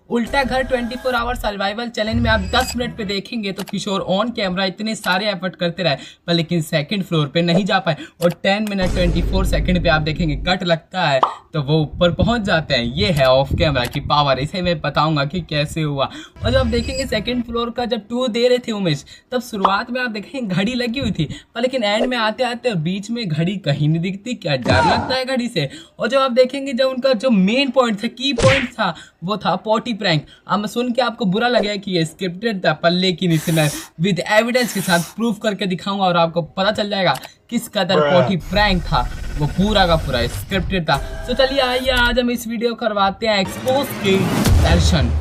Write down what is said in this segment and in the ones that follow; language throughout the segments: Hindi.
उल्टा घर 24 आवर सर्वाइवल चैलेंज में आप 10 मिनट पे देखेंगे तो किशोर ऑन कैमरा इतने सारे एफर्ट करते रहे पर लेकिन सेकंड फ्लोर पे नहीं जा पाए और 10 मिनट 24 सेकंड पे आप देखेंगे कट लगता है तो वो ऊपर पहुंच जाते हैं। ये है ऑफ कैमरा की पावर, इसे मैं बताऊंगा कि कैसे हुआ। और जब आप देखेंगे सेकंड फ्लोर का जब टूर दे रहे थे उमेश, तब शुरुआत में आप देखेंगे घड़ी लगी हुई थी पर लेकिन एंड में आते आते बीच में घड़ी कहीं नहीं दिखती। क्या डर लगता है घड़ी से। और जब आप देखेंगे जब उनका जो मेन पॉइंट था, की पॉइंट था, वो था पॉटी प्रैंक। अब मैं सुन के आपको बुरा लगेगा कि ये स्क्रिप्टेड था पर लेकिन इसे मैं विद एविडेंस के साथ प्रूफ करके दिखाऊंगा और आपको पता चल जाएगा किस कदर पॉटी प्रैंक था, वो पूरा का पूरा स्क्रिप्टेड था। तो चलिए आइए आज हम इस वीडियो करवाते हैं एक्सपोज के दर्शन।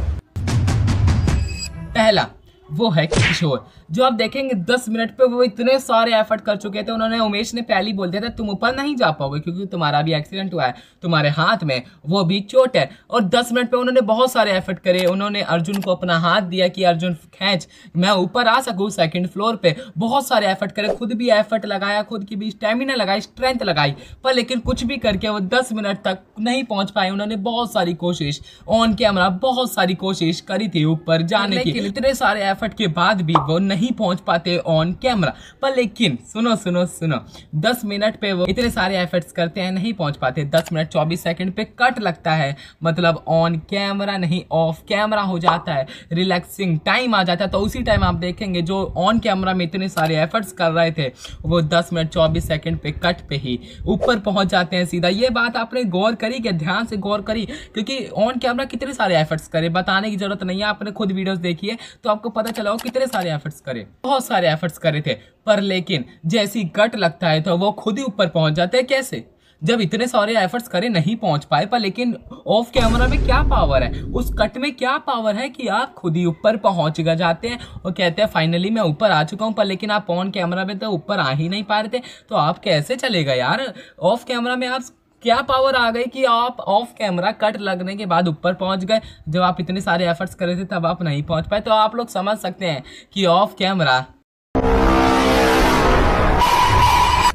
पहला वो है किशोर, जो आप देखेंगे 10 मिनट पे वो इतने सारे एफर्ट कर चुके थे। उन्होंने उमेश ने पहले ही बोल दिया था तुम ऊपर नहीं जा पाओगे क्योंकि तुम्हारा भी एक्सीडेंट हुआ है, तुम्हारे हाथ में वो भी चोट है। और 10 मिनट पे उन्होंने बहुत सारे एफर्ट करे। उन्होंने अर्जुन को अपना हाथ दिया कि अर्जुन खींच मैं ऊपर आ सकूं सेकंड फ्लोर पे। बहुत सारे एफर्ट करे, खुद भी एफर्ट लगाया, खुद की भी स्टेमिना लगाई, स्ट्रेंथ लगाई, पर लेकिन कुछ भी करके वो 10 मिनट तक नहीं पहुंच पाए। उन्होंने बहुत सारी कोशिश ऑन कैमरा, बहुत सारी कोशिश करी थी ऊपर जाने की। इतने सारे एफर्ट के बाद भी वो नहीं पहुंच पाते ऑन कैमरा। पर लेकिन सुनो सुनो सुनो, 10 मिनट पे वो इतने सारे एफर्ट्स करते हैं, नहीं पहुंच पाते। 10 मिनट 24 सेकंड पे कट लगता है, मतलब ऑन कैमरा नहीं ऑफ कैमरा हो जाता है, रिलैक्सिंग टाइम आ जाता है। तो उसी टाइम आप देखेंगे जो ऑन कैमरा में इतने सारे एफर्ट्स कर रहे थे वो 10 मिनट 24 सेकंड पे कट पे ही ऊपर पहुंच जाते हैं सीधा। ये बात आपने गौर करी क्या? ध्यान से गौर करी, क्योंकि ऑन कैमरा कितने सारे एफर्ट्स करे बताने की जरूरत नहीं है, आपने खुद वीडियोस देखिए तो आपको पता चला हो कितने सारे एफर्ट्स करे, बहुत सारे एफर्ट्स करे थे। पर लेकिन जैसी कट लगता है तो वो खुद ही ऊपर पहुंच जाते हैं। कैसे? जब इतने सारे एफर्ट्स करे नहीं पहुंच पाए, पर लेकिन ऑफ कैमरा में क्या पावर है, उस कट में क्या पावर है कि आप खुद ही ऊपर पहुंच जाते हैं और कहते हैं फाइनली मैं ऊपर आ चुका हूं। पर लेकिन आप ऑन कैमरा में तो ऊपर आ ही नहीं पा रहे थे, तो आप कैसे चलेगा यार? ऑफ कैमरा में आप क्या पावर आ गई कि आप ऑफ कैमरा कट लगने के बाद ऊपर पहुंच गए? जब आप इतने सारे एफर्ट्स कर रहे थे तब आप नहीं पहुंच पाए। तो आप लोग समझ सकते हैं कि ऑफ कैमरा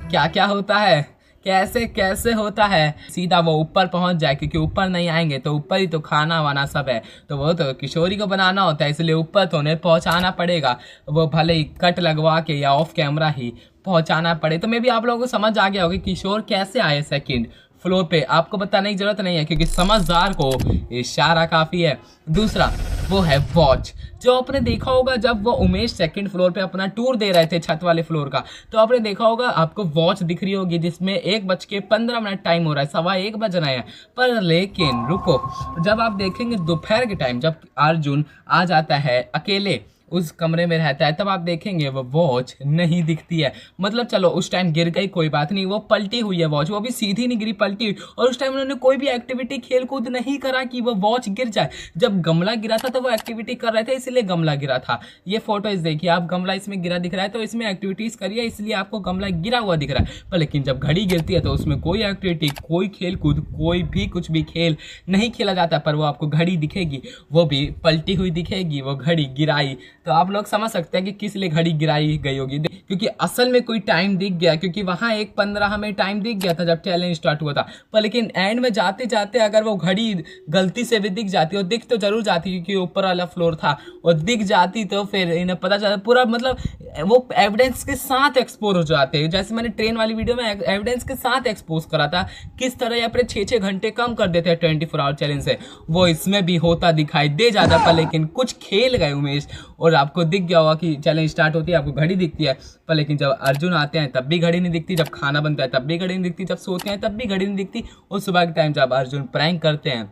क्या क्या होता है, कैसे कैसे होता है। सीधा वो ऊपर पहुंच जाए, क्योंकि ऊपर नहीं आएंगे तो ऊपर ही तो खाना वाना सब है, तो वो तो किशोरी को बनाना होता है, इसलिए ऊपर तो उन्हें पहुंचाना पड़ेगा। वो भले ही कट लगवा के या ऑफ कैमरा ही पहुंचाना पड़े। तो मे भी आप लोगों को समझ आ गया होगा किशोर कैसे आए सेकंड फ्लोर पे। आपको बताने की जरूरत नहीं है क्योंकि समझदार को इशारा काफी है। दूसरा वो है वॉच, जो आपने देखा होगा जब वो उमेश सेकंड फ्लोर पे अपना टूर दे रहे थे छत वाले फ्लोर का, तो आपने देखा होगा आपको वॉच दिख रही होगी जिसमें 1:15 टाइम हो रहा है, 1:15 बज रहे हैं। पर लेकिन रुको, जब आप देखेंगे दोपहर के टाइम जब अर्जुन आ जाता है अकेले उस कमरे में रहता है, तब आप देखेंगे वो वॉच नहीं दिखती है। मतलब चलो उस टाइम गिर गई कोई बात नहीं, वो पलटी हुई है वॉच, वो भी सीधी नहीं गिरी, पलटी। और उस टाइम उन्होंने कोई भी एक्टिविटी खेल कूद नहीं करा कि वो वॉच गिर जाए। जब गमला गिरा था तो वो एक्टिविटी कर रहे थे इसलिए गमला गिरा था। ये फोटोज देखिए आप, गमला इसमें गिरा दिख रहा है तो इसमें एक्टिविटीज करिए इसलिए आपको गमला गिरा हुआ दिख रहा है। पर लेकिन जब घड़ी गिरती है तो उसमें कोई एक्टिविटी, कोई खेल कूद, कोई भी कुछ भी खेल नहीं खेला जाता, पर वो आपको घड़ी दिखेगी, वो भी पलटी हुई दिखेगी, वो घड़ी गिराई। तो आप लोग समझ सकते हैं कि किस लिए घड़ी गिराई गई होगी, क्योंकि असल में कोई टाइम दिख गया, क्योंकि वहां 1:15 हमें टाइम दिख गया था जब चैलेंज स्टार्ट हुआ था। पर लेकिन एंड में जाते जाते अगर वो घड़ी गलती से भी दिख जाती, और दिख तो जरूर जाती क्योंकि ऊपर वाला फ्लोर था, और दिख जाती तो फिर इन्हें पता चलता पूरा, मतलब वो एविडेंस के साथ एक्सपोज हो जाते। जैसे मैंने ट्रेन वाली वीडियो में एविडेंस के साथ एक्सपोज करा था किस तरह अपने 6-6 घंटे कम कर देते हैं 24 आवर चैलेंज से, वो इसमें भी होता दिखाई दे जाता। पर लेकिन कुछ खेल गए उमेश, और आपको दिख गया होगा कि चैलेंज स्टार्ट होती है आपको घड़ी दिखती है, पर लेकिन जब अर्जुन आते हैं तब भी घड़ी नहीं दिखती, जब खाना बनता है तब भी घड़ी नहीं दिखती, जब सोते हैं तब भी घड़ी नहीं दिखती, और सुबह के टाइम जब अर्जुन प्रैंक करते हैं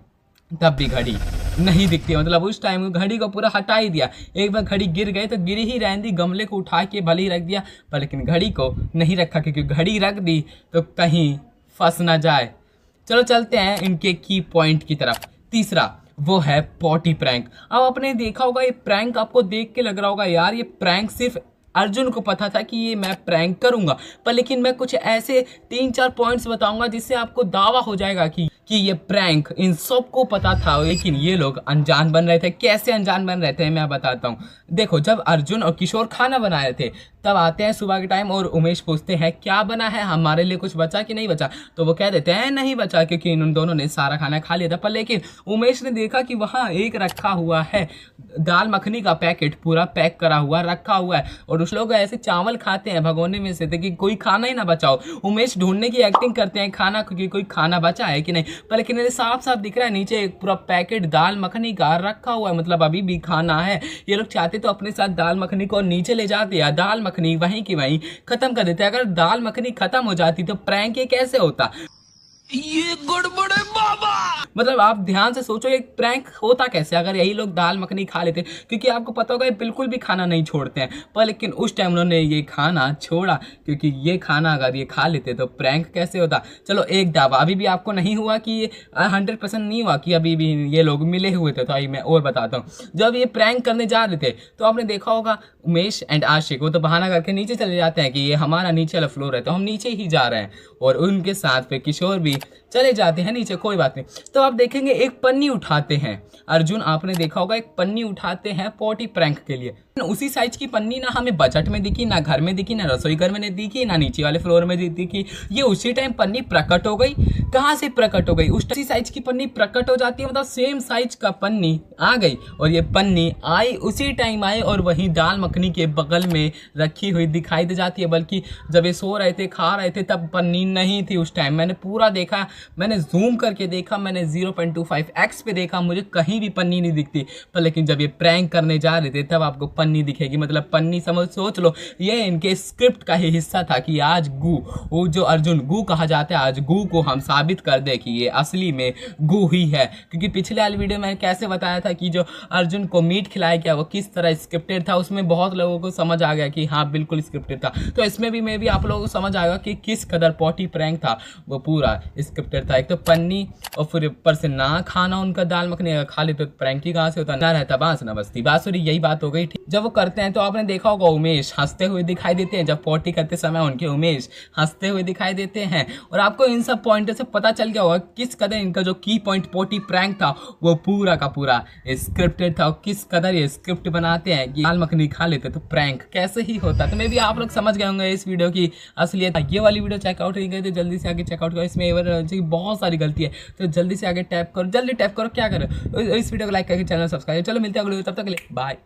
तब भी घड़ी नहीं दिखती। मतलब उस टाइम घड़ी को पूरा हटा ही दिया। एक बार घड़ी गिर गई तो गिर ही रहने दी, गमले को उठा के भले ही रख दिया, पर लेकिन घड़ी को नहीं रखा, क्योंकि घड़ी रख दी तो कहीं फंस ना जाए। चलो चलते हैं इनके की पॉइंट की तरफ। तीसरा वो है पॉटी प्रैंक। अब आपने देखा होगा ये प्रैंक, आपको देख के लग रहा होगा यार ये प्रैंक सिर्फ अर्जुन को पता था कि ये मैं प्रैंक करूंगा, पर लेकिन मैं कुछ ऐसे 3-4 पॉइंट्स बताऊंगा जिससे आपको दावा हो जाएगा कि कि ये प्रैंक इन सबको पता था, लेकिन ये लोग अनजान बन रहे थे। कैसे अनजान बन रहे थे मैं बताता हूँ। देखो, जब अर्जुन और किशोर खाना बना रहे थे तब आते हैं सुबह के टाइम और उमेश पूछते हैं क्या बना है, हमारे लिए कुछ बचा कि नहीं बचा। तो वो कह देते हैं नहीं बचा, क्योंकि इन दोनों ने सारा खाना खा लिया था। पर लेकिन उमेश ने देखा कि वहाँ एक रखा हुआ है दाल मखनी का पैकेट, पूरा पैक करा हुआ रखा हुआ है, और उस लोग ऐसे चावल खाते हैं भगोने में से कि कोई खाना ही ना बचाओ। उमेश ढूंढने की एक्टिंग करते हैं खाना, क्योंकि कोई खाना बचा है कि नहीं। पर लेकिन साफ साफ दिख रहा है नीचे एक पूरा पैकेट दाल मखनी का रखा हुआ है, मतलब अभी भी खाना है। ये लोग चाहते तो अपने साथ दाल मखनी को नीचे ले जाते हैं, दाल मखनी वहीं की वहीं खत्म कर देते। अगर दाल मखनी खत्म हो जाती तो प्रैंक ये कैसे होता। ये गड़बड़ है बाबा। मतलब आप ध्यान से सोचो एक प्रैंक होता कैसे अगर यही लोग दाल मखनी खा लेते, क्योंकि आपको पता होगा ये बिल्कुल भी खाना नहीं छोड़ते हैं। पर लेकिन उस टाइम उन्होंने ये खाना छोड़ा, क्योंकि ये खाना अगर ये खा लेते तो प्रैंक कैसे होता। चलो एक दावा अभी भी आपको नहीं हुआ कि ये 100% नहीं हुआ कि अभी भी ये लोग मिले हुए थे। तो आई मैं और बताता हूँ। जब ये प्रैंक करने जा रहे थे तो आपने देखा होगा उमेश एंड आशिक वो तो बहाना करके नीचे चले जाते हैं कि ये हमारा नीचे वाला फ्लोर है तो हम नीचे ही जा रहे हैं, और उनके साथ पे किशोर भी चले जाते हैं नीचे, कोई बात नहीं। तो आप देखेंगे एक पन्नी उठाते हैं अर्जुन, आपने देखा होगा एक पन्नी उठाते हैं पॉटी प्रैंक के लिए। उसी साइज की पन्नी ना हमें बजट में दिखी, ना घर में दिखी, ना रसोई घर में दिखी, ना नीचे वाले फ्लोर में दिखी। ये उसी टाइम पन्नी प्रकट हो गई। कहाँ से प्रकट हो गई? उसी साइज की पन्नी प्रकट हो जाती है, मतलब सेम साइज का पन्नी आ गई, और ये पन्नी आई उसी टाइम आई और वहीं दाल मखनी के बगल में रखी हुई दिखाई दे जाती है। बल्कि जब ये सो रहे थे खा रहे थे तब पन्नी नहीं थी उस टाइम। मैंने पूरा देखा, मैंने जूम करके देखा, मैंने 0.25x पे देखा, मुझे कहीं भी पन्नी नहीं दिखती। पर लेकिन जब ये प्रैंक करने जा रहे थे तब आपको पन्नी दिखेगी। मतलब पन्नी समझ सोच लो ये इनके स्क्रिप्ट का ही हिस्सा था कि आज गू, वो जो अर्जुन गू कहा जाता है, आज गू को हम साबित कर दे कि ये असली में गू ही है। क्योंकि पिछले वाली वीडियो में कैसे बताया था कि जो अर्जुन को मीट खिलाया गया वो किस तरह स्क्रिप्टेड था, उसमें बहुत लोगों को समझ आ गया कि हाँ बिल्कुल स्क्रिप्टेड था। तो इसमें भी मैं भी आप लोगों को समझ आएगा कि किस कदर पॉटी प्रैंक था, वो पूरा स्क्रिप्टेड था। एक तो पन्नी और फिर ऊपर से ना खाना उनका दाल मखनी, अगर खा ले तो प्रैंक ही कहाँ से होता, ना रहता बांस ना बस्ती बांसुरी। यही बात हो गई थी। जब वो करते हैं तो आपने देखा होगा उमेश हंसते हुए दिखाई देते हैं, जब पॉटी करते समय उनके उमेश हंसते हुए दिखाई देते हैं। और आपको इन सब पॉइंटों से पता चल गया होगा किस कदर इनका जो की पॉइंट पॉटी प्रैंक था वो पूरा का पूरा स्क्रिप्टेड था, और किस कदर ये स्क्रिप्ट बनाते हैं कि दाल मखनी खा लेते तो प्रैंक कैसे ही होता। तो मे भी आप लोग समझ गए होंगे इस वीडियो की असलियत। ये वाली वीडियो चेकआउट नहीं गई तो जल्दी से आगे चेकआउट करो, इसमें बहुत सारी गलती है तो जल्दी से आगे टैप करो, जल्दी टैप करो। क्या करो इस वीडियो को लाइक करके चैनल सब्सक्राइब। चलो मिलते हैं अगले वीडियो, तब तक के लिए बाय।